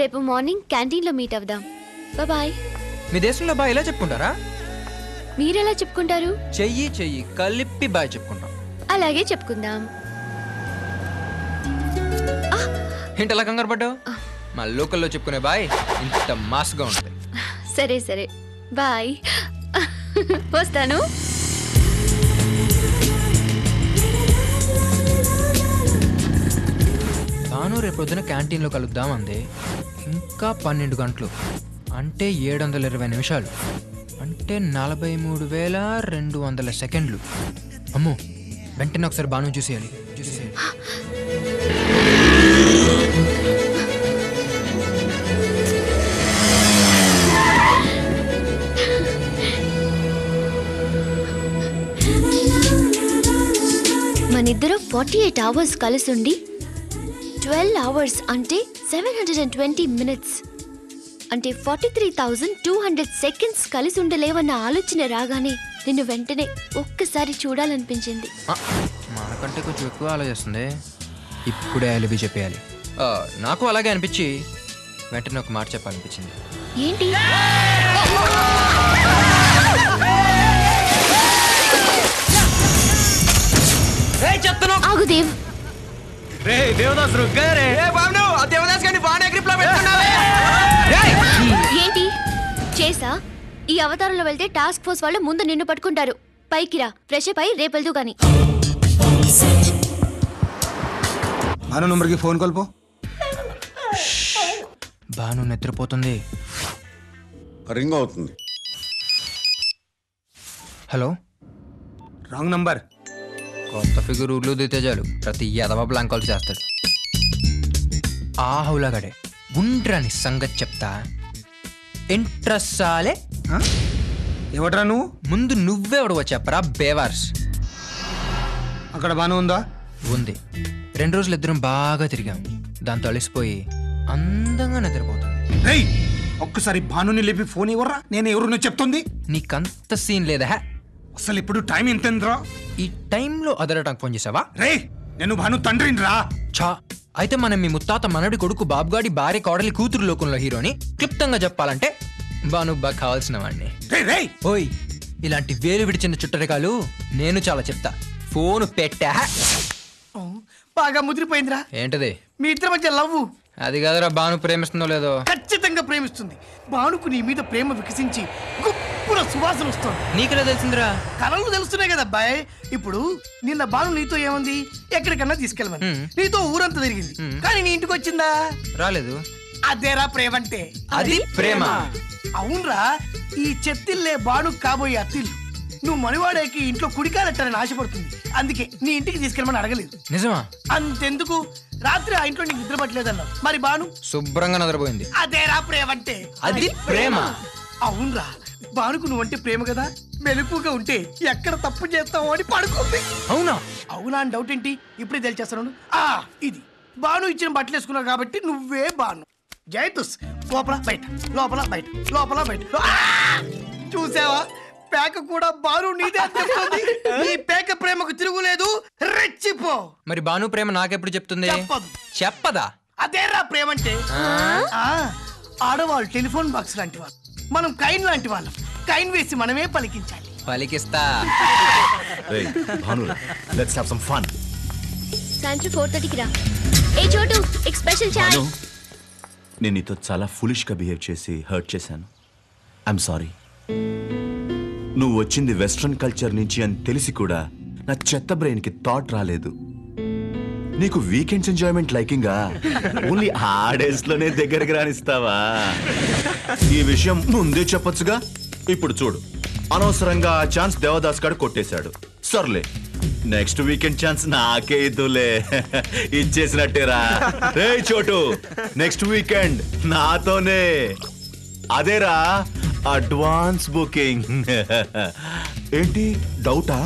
రేపు మార్నింగ్ క్యాంటీన్లో మీట్ అవుదాం. బాయ్. మీ దేశంలో బాయ్ ఇలా చెప్పుకుంటారా? మీరెలా చెప్పుకుంటారు? చెయ్యి చెయ్యి కలిపి బాయ్ చెప్పుకుంటాం. అలాగే చెప్పుకుందాం. ఏంటి అలా కంగారు పడ్డావు? మా లోకల్లో చెప్పుకునే బాయ్ ఇంత మాస్గా ఉంటుంది. సరే సరే బాయ్. వస్తాను. తాను రేపు పొద్దున క్యాంటీన్లో కలుద్దాం అంది. ఇంకా 12 గంటలు అంటే 720 నిమిషాలు అంటే 43,200 సెకండ్లు. అమ్మో, వెంటనే ఒకసారి బాను చూసేయాలి. మనిద్దరం 48 hours కలిసుండి 12 hours అంటే 720 minutes అంటే 43,200 seconds కలిసి ఉండలేవన్న ఆలోచన రాగానే నిన్ను వెంటనే ఒక్కసారి చూడాలనిపించింది. మనకంటే కొంచెం ఎక్కువ ఆలోచిస్తుంది. ఇప్పుడే అలివి చెప్పేయాలి. నాకు అలాగే అనిపించి వెంటనే ఒక మాట చెప్పాలనిపించింది. ఏంటి? ఆగు దేవ్. ఏంటి చేసా? ఈ అవతారంలో వెళ్తే టాస్క్ ఫోర్స్ వాళ్ళు ముందు నిన్ను పట్టుకుంటారు. పైకి రా, ఫ్రెష్ అప్ అయి రేపు వెళ్తూ గాని. భాను నంబర్కి ఫోన్ కలుపు. భాను నిద్రపోతుంది. రింగ్ అవుతుంది. Hello, wrong number. కొత్త ఫిగర్ ఊర్లో దితే చాలు ప్రతి ఎదవ బ్లాంక్ కాల్ చేస్తాడు. ఆ హౌలాగడే గుండ్రాని సంగతి చెప్తా. ఇంట్రెస్టాలే. ఎవట్రా నువ్వు? ముందు నువ్వెవడవో చెప్పరా బేవార్స్. అక్కడ బాను ఉందా? ఉంది. 2 రోజులు ఇద్దరం బాగా తిరిగాం. దాంతో అలిసిపోయి అందంగా నిద్రపోతుంది. ఒక్కసారి భానుని లేపి ఫోన్ ఇవ్వరా, నేను ఎవరు చెప్తుంది. నీకంత సీన్ లేదా? అసలు ఇప్పుడు టైం ఎంతరా? ఈ టైంలో అదరటానికి ఫోన్ చేసావా? నేను భాను తండ్రిని రా. చా, అయితే మనం మీ ముత్తాత మనడి కొడుకు బాబుగాడి భార్య కోడలి కూతురు లోకంలో హీరోని క్లుప్తంగా చెప్పాలంటే భాను బాగా కావాల్సిన వాడిని. ఓయ్, ఇలాంటి వేలు విడిచిన చుట్టరికాలు నేను చాలా చెప్తా. ఫోన్ పెట్టా. బాగా ముదిరిపోయిందిరా. ఏంటది? మీ ఇద్దరి మధ్య లవ్. అది కాదురా, భాను ప్రేమిస్తుందో లేదో. ఖచ్చితంగా ప్రేమిస్తుంది. భానుకు నీ మీద ప్రేమ వికసించి గుప్పున సువాసన వస్తుంది. నీకెలా తెలిసిందిరా? కలలు తెలుస్తున్నాయి కదా అబ్బాయి. ఇప్పుడు నిన్న భాను నీతో ఏముంది, ఎక్కడికన్నా తీసుకెళ్ళమని నీతో ఊరంతా తిరిగింది. కానీ నీ ఇంటికి వచ్చిందా? రాలేదు. అదేరా ప్రేమ అంటే. అది ప్రేమ. అవునరా, ఈ చెత్తిల్లే భాను కాబోయే అత్తిల్లు. నువ్వు మనివాడేకి ఇంట్లో కుడికాలెట్టాలని ఆశపడుతుంది. అందుకే నీ ఇంటికి తీసుకెళ్ళమని అడగలేదు. నిజమా? అంతెందుకు, రాత్రి ఆ ఇంట్లో నీకు నిద్ర పట్టలేదన్నావు. మరి భాను శుభ్రంగా నిద్రపోయింది. అదేరా ప్రేమ అంటే. అది ప్రేమ. అవునరా, భానుకు నువ్వంటే ప్రేమ కదా. మెలుపుగా ఉంటే ఎక్కడ తప్పు చేస్తావు అని పడుకుంది. అవునా? అవునా అని డౌట్ ఏంటి, ఇప్పుడే తెలిచేస్తాను. ఇది భాను ఇచ్చిన బట్టలు వేసుకున్నావు కాబట్టి నువ్వే భాను. జైతుస్ లోపల బయట, లోపల బయట, లోపల బయట. చూసావా, పేక కూడా భాను నీదే చెప్తుంది. నీ పేక ప్రేమకు తిరుగులేదు, రెచ్చిపో. మరి భాను ప్రేమ నాకెప్పుడు చెప్తుంది? చెప్పదా? అదేరా ప్రేమ అంటే. ఆడవాళ్ళు టెలిఫోన్ బాక్స్ లాంటి వాళ్ళు, మనం కైన్ లాంటి వాళ్ళం. కైన్ వేసి మనమే పలికించాలి. పలికిస్తా. Let's have some fun. సాయంత్రం 4:30కి రా. ఏ చోటు ఎక్ స్పెషల్ చాయ్. నేను నీతో చాలా ఫులిష్ గా బిహేవ్ చేసి హర్ట్ చేశాను. I'm sorry. నువ్వు వచ్చింది వెస్ట్రన్ కల్చర్ నుంచి అని తెలిసి కూడా నా చెత్త బ్రెయిన్ కి థాట్ రాలేదు. నీకు వీకెండ్స్ ఎంజాయ్మెంట్ లైకింగా? ఓన్లీ ఆ డేస్ లోనే దగ్గరికి రానిస్తావా? ఈ విషయం ముందే చెప్పొచ్చుగా. ఇప్పుడు చూడు, అనవసరంగా ఆ ఛాన్స్ దేవదాస్ గారు కొట్టేశాడు. సర్లే, నెక్స్ట్ వీకెండ్ ఛాన్స్ నాకే ఇద్దులే. ఇచ్చేసినట్టేరా. రే చోటు, నెక్స్ట్ వీకెండ్ నాతోనే. అదేరా అడ్వాన్స్ బుకింగ్. ఏంటి డౌటా?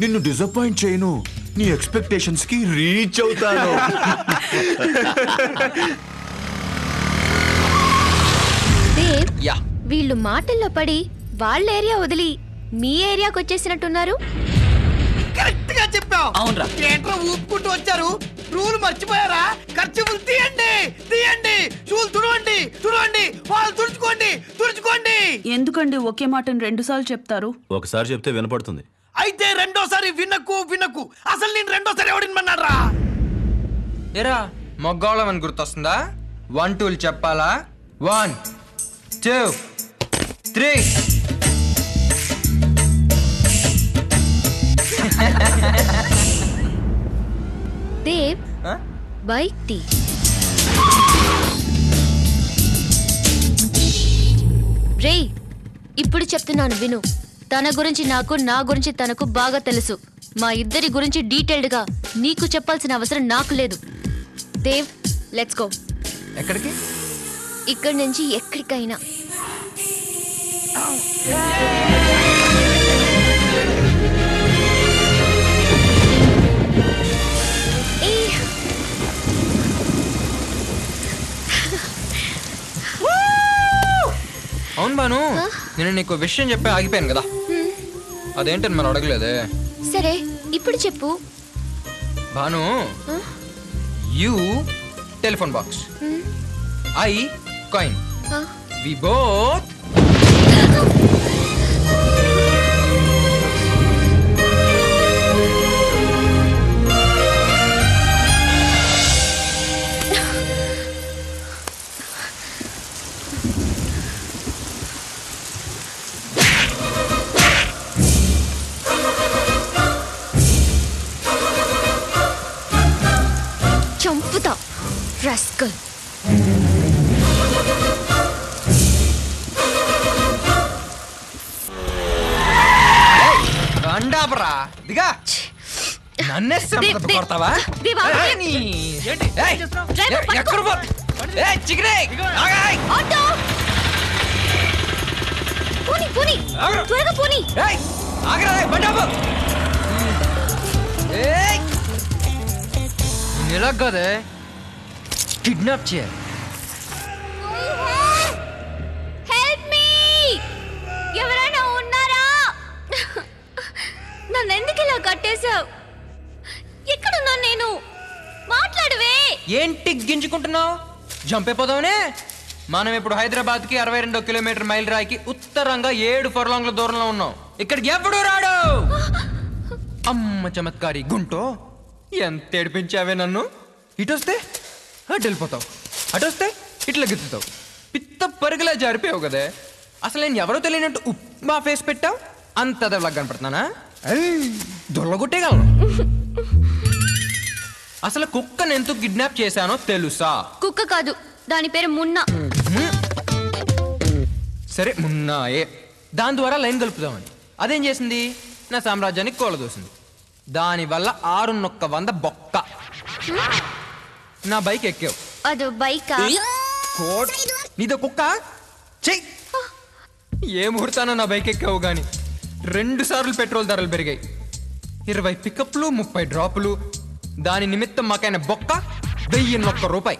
నిన్ను డిసప్పాయింట్ చేయను, నీ ఎక్స్పెక్టేషన్స్ కి రీచ్ అవుతాను. దేవ్, వీళ్ళు మాటల్లో పడి వాళ్ళ ఏరియా వదిలి మీ ఏరియాకి వచ్చేసినట్టున్నారు. కరెక్ట్ గా చెప్పావు. అవునరా, ఏంట్రా ఊపుకుంటూ వచ్చారు? రూల్ మర్చిపోయారా? ఖర్చులు తీయండి తీయండి, షూలు తుడవండి తుడవండి, వాళ్ళు తుడుచుకోండి తుడుచుకోండి. ఎందుకండి ఒకే మాటను 2 సార్లు చెప్తారు? ఒకసారి చెప్తే వినపడుతుంది. అయితే రెండోసారి వినకు వినకు. అసలు నేను రెండోసారి ఎవడినమన్నారా? ఏరా మొగ్గోళమని గుర్తొస్తుందా? 1 2 చెప్పాలా? 1 2 3. దేవ్ బైక్ తీ. రే ఇప్పుడు చెప్తున్నాను విను. తన గురించి నాకు, నా గురించి తనకు బాగా తెలుసు. మా ఇద్దరి గురించి డీటెయిల్డ్ గా నీకు చెప్పాల్సిన అవసరం నాకు లేదు. Dev let's go. ఎక్కడికి? ఇక్కడి నుంచి ఎక్కడికైనా. అవును బాను, నేను నీకు విషయం చెప్పి ఆగిపోయాను కదా, అదేంటని మనం అడగలేదే. సరే ఇప్పుడు చెప్పు. Bhanu, you telephone box, I coin, we both చంపుతా రాస్కల్. అండాపరా దిగా. నన్నే సంపద కొడతావా? ఎక్కడ త్వరగా పోనీ. ఇలా కదే కిడ్నాప్ చేయాలి. హెల్ప్ మీ, ఎవరైనా ఉన్నారా? నన్ను ఎందుకు ఇలా కట్టేశావు? ఎక్కడున్నా నేను? మాట్లాడవే. ఏంటి గింజుకుంటున్నావు? జంప్ అయిపోదామనే. మనం ఇప్పుడు హైదరాబాద్ కి 62 కిలోమీటర్ మైల్ రాయికి ఉత్తరంగా 7 ఫర్లాంగ్ల దూరంలో ఉన్నాం. ఇక్కడికి ఎప్పుడు రాడు. అమ్మ చమత్కారి గుంటో, ఎంత ఏడిపించావే నన్ను. ఇటొస్తే అటు వెళ్ళిపోతావు, అటొస్తే ఇట్లా గిత్తుతావు. పిత్త పరుగులా జారిపోయావు కదే. అసలు నేను ఎవరో తెలియనట్టు ఉప్మా ఫేస్ పెట్టావు. అంత దెబ్బలాగా కనపడుతున్నానా? దొల్లగొట్టేయగలను. అసలు కుక్కను ఎందుకు కిడ్నాప్ చేశానో తెలుసా? కుక్క కాదు, దాని పేరు మున్నా. సరే మున్నాయే. దాని ద్వారా లైన్ కలుపుదామని అదేం చేసింది? నా సామ్రాజ్యానికి కోలదోసింది. దానివల్ల 600 బొక్క. నా బైక్ ఎక్కావు. అదో బైకా? నీదో కుక్క. చెయ్యి. ఏ ముహూర్తాన నా బైక్ ఎక్కావు గాని 2 సార్లు పెట్రోల్ ధరలు పెరిగాయి. 20 పికప్లు, 30 డ్రాపులు. దాని నిమిత్తం మాకైన బొక్క 1001 రూపాయి.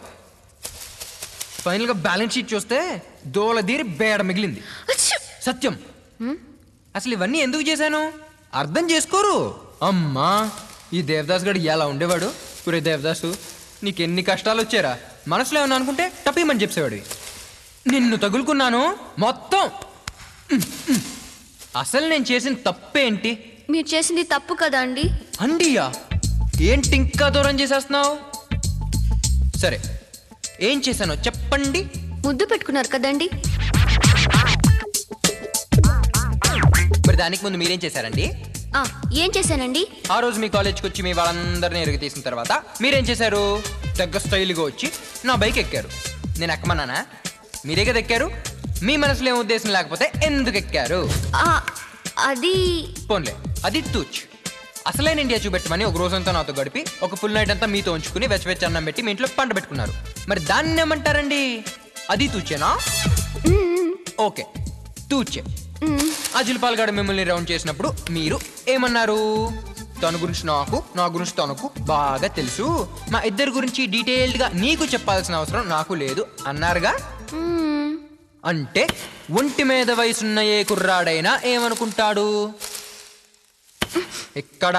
ఫైనల్ గా బ్యాలెన్స్ షీట్ చూస్తే దోలదీరి బేడ మిగిలింది. సత్యం, అసలు ఇవన్నీ ఎందుకు చేశాను అర్థం చేసుకోరు. అమ్మా, ఈ దేవదాస్ గడు ఎలా ఉండేవాడు. ఒరే దేవదాసు, నీకెన్ని కష్టాలు వచ్చారా? మనసులో ఏమన్నా అనుకుంటే టపీమని చెప్పేవాడు. నిన్ను తగులుకున్నాను మొత్తం. అసలు నేను చేసిన తప్పేంటి? మీరు చేసింది తప్పు కదా అండి. అండియా, ఏంటి ఇంకా దూరం చేసేస్తున్నావు? సరే, ఏం చేశానో చెప్పండి. ముద్దు పెట్టుకున్నారు కదండి. మరి దానికి ముందు మీరేం చేశారండి? ఏం చేశానండి? ఆ రోజు మీ కాలేజ్కి వచ్చి మీ వాళ్ళందరినీ ఎరుగు తీసిన తర్వాత మీరేం చేశారు? దగ్గర స్టైల్గా వచ్చి నా బైక్ ఎక్కారు. నేను ఎక్కమన్నానా? మీరే కదా ఎక్కారు. మీ మనసులో ఏం ఉద్దేశం లేకపోతే ఎందుకు ఎక్కారు? అది పోన్లే, అది తూచ్. అసలైన ఇండియా చూపెట్టమని ఒక రోజంతా నాతో గడిపి ఒక ఫుల్ నైట్ అంతా మీతో ఉంచుకుని వెచ్చ అన్నం పెట్టి మీ ఇంట్లో పంట పెట్టుకున్నారు. మరి దాన్ని ఏమంటారండి? అది తూచేనా? ఓకే, తూచే. అజిల్పాల్ గారు మిమ్మల్ని రౌండ్ చేసినప్పుడు మీరు ఏమన్నారు? తన గురించి నాకు, నా గురించి తనకు బాగా తెలుసు. మా ఇద్దరి గురించి డీటెయిల్డ్ గా నీకు చెప్పాల్సిన అవసరం నాకు లేదు అన్నారుగా. అంటే ఒంటి మీద వయసున్న ఏ కుర్రాడైనా ఏమనుకుంటాడు? ఇక్కడ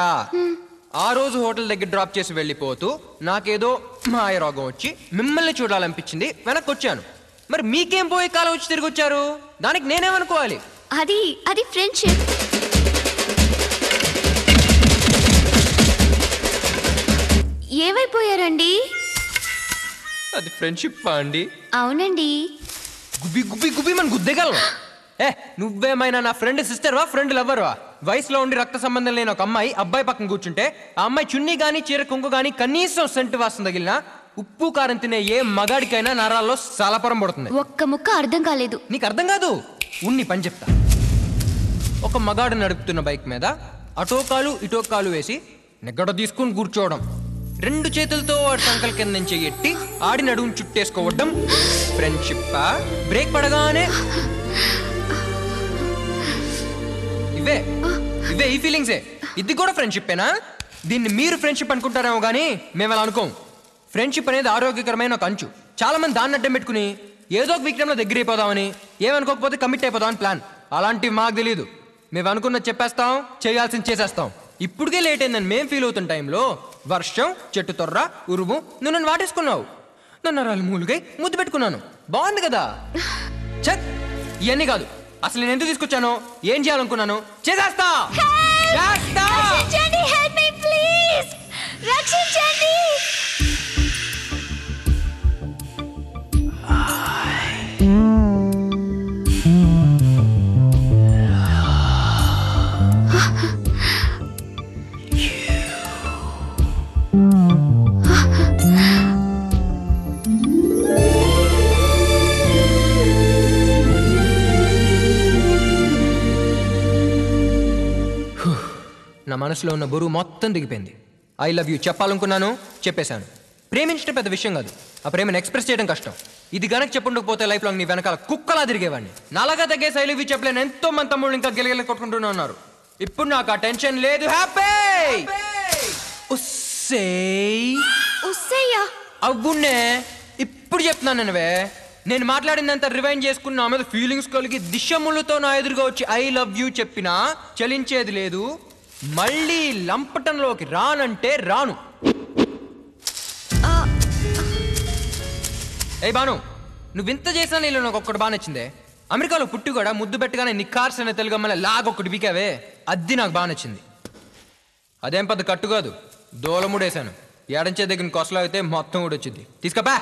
ఆ రోజు హోటల్ దగ్గర డ్రాప్ చేసి వెళ్ళిపోతూ నాకేదో మాయ రోగం వచ్చి మిమ్మల్ని చూడాలనిపించింది, వెనక్కి వచ్చాను. మరి మీకేం పోయే కాలం వచ్చి తిరిగి వచ్చారు? దానికి నేనేమనుకోవాలి? అది ఫ్రెండ్షిప్. ఏమైపోయారండి? అది ఫ్రెండ్షిప్ అండి? అవునండి. గుబ్బి గుబ్బి గుబ్బి మన గుద్దేగలను. నువ్వేమైనా నా ఫ్రెండ్ సిస్టర్వా, ఫ్రెండ్ లవ్వర్వా? వయసులో ఉండి రక్త సంబంధం లేని ఒక అమ్మాయి అబ్బాయి పక్కన కూర్చుంటే ఆ అమ్మాయి చున్నీ గానీ చీర కొంగు గానీ కనీసం సెంటు వాసన తగిలినా ఉప్పు కారం తినే ఏ మగాడికైనా నరాల్లో సాలపరం పడుతుంది. ఒక్క ముక్క అర్థం కాలేదు. నీకు అర్థం కాదు? ఉన్ని పని చెప్తా. ఒక మగాడు నడుపుతున్న బైక్ మీద అటో కాలు ఇటో కాలు వేసి నెగ్గడ తీసుకుని కూర్చోవడం, 2 చేతులతో వాడి సంకల కింద నుంచి ఎట్టి ఆడి నడుము చుట్టేసుకోవడం ఫ్రెండ్షిప్. బ్రేక్ పడగానే ఇవే ఈ ఫీలింగ్సే. ఇది కూడా ఫ్రెండ్షిప్పేనా? దీన్ని మీరు ఫ్రెండ్షిప్ అనుకుంటారేమో కానీ మేము అలా అనుకోం. ఫ్రెండ్షిప్ అనేది ఆరోగ్యకరమైన ఒక అంచు. చాలా మంది దాన్ని అడ్డం పెట్టుకుని ఏదో ఒక విక్రమంలో దగ్గర అయిపోదామని, ఏమనుకోకపోతే కమిట్ అయిపోదామని ప్లాన్. అలాంటివి మాకు తెలియదు. మేము అనుకున్నది చెప్పేస్తాం, చేయాల్సింది చేసేస్తాం. ఇప్పటికే లేట్ అయిందని మేము ఫీల్ అవుతున్న టైంలో వర్షం, చెట్టు తొర్ర, ఉరుము నువ్వు నన్ను వాటేసుకున్నావు. నన్ను నరాలు మూలుగై ముద్దు పెట్టుకున్నాను. బాగుంది కదా? చెక్. ఇవన్నీ కాదు, అసలు నేను ఎందుకు తీసుకొచ్చాను, ఏం చేయాలనుకున్నాను చేసేస్తా. రక్షించండి, help me please. రక్షించండి. నా మనసులో ఉన్న బరువు మొత్తం దిగిపోయింది. ఐ లవ్ యూ చెప్పాలనుకున్నాను, చెప్పేశాను. ప్రేమించడం పెద్ద విషయం కాదు, ఆ ప్రేమను ఎక్స్ప్రెస్ చేయడం కష్టం. ఇది గనక చెప్పుండకపోతే లైఫ్ లాంగ్ నీ వెనకాల కుక్కలా తిరిగేవాడిని. నాలాగా తగ్గేసి ఐ లవ్ యూ చెప్పలేను ఎంతో మంది తమ్ముళ్ళు ఇంకా గిలగిల కొట్టుకుంటూనే ఉన్నారు. ఇప్పుడు నాకు ఆ టెన్షన్ లేదు. హ్యాపీ అవునే. ఇప్పుడు చెప్తున్నాను నేనువే. నేను మాట్లాడిందంత రివైండ్ చేసుకుని నా మీద ఫీలింగ్స్ కలిగి దిశములతో నా ఎదురుగా వచ్చి ఐ లవ్ యూ చెప్పినా చలించేది లేదు. మళ్ళీ లంపటంలోకి రానంటే రాను. ఏ బాను, నువ్వింత చేసినా నీళ్ళు నాకు ఒక్కటి బాగా నచ్చిందే. అమెరికాలో పుట్టి కూడా ముద్దు పెట్టగానే నిక్కార్స్ అనే తెలుగు అమ్మాయి లాగొక్కటి వీకావే, అది నాకు బాగా నచ్చింది. అదేం పెద్ద కట్టు కాదు, దోలముడేశాను. ఏడంచే దగ్గర కొసలో అయితే మొత్తం కూడా వచ్చింది. తీసుకపో.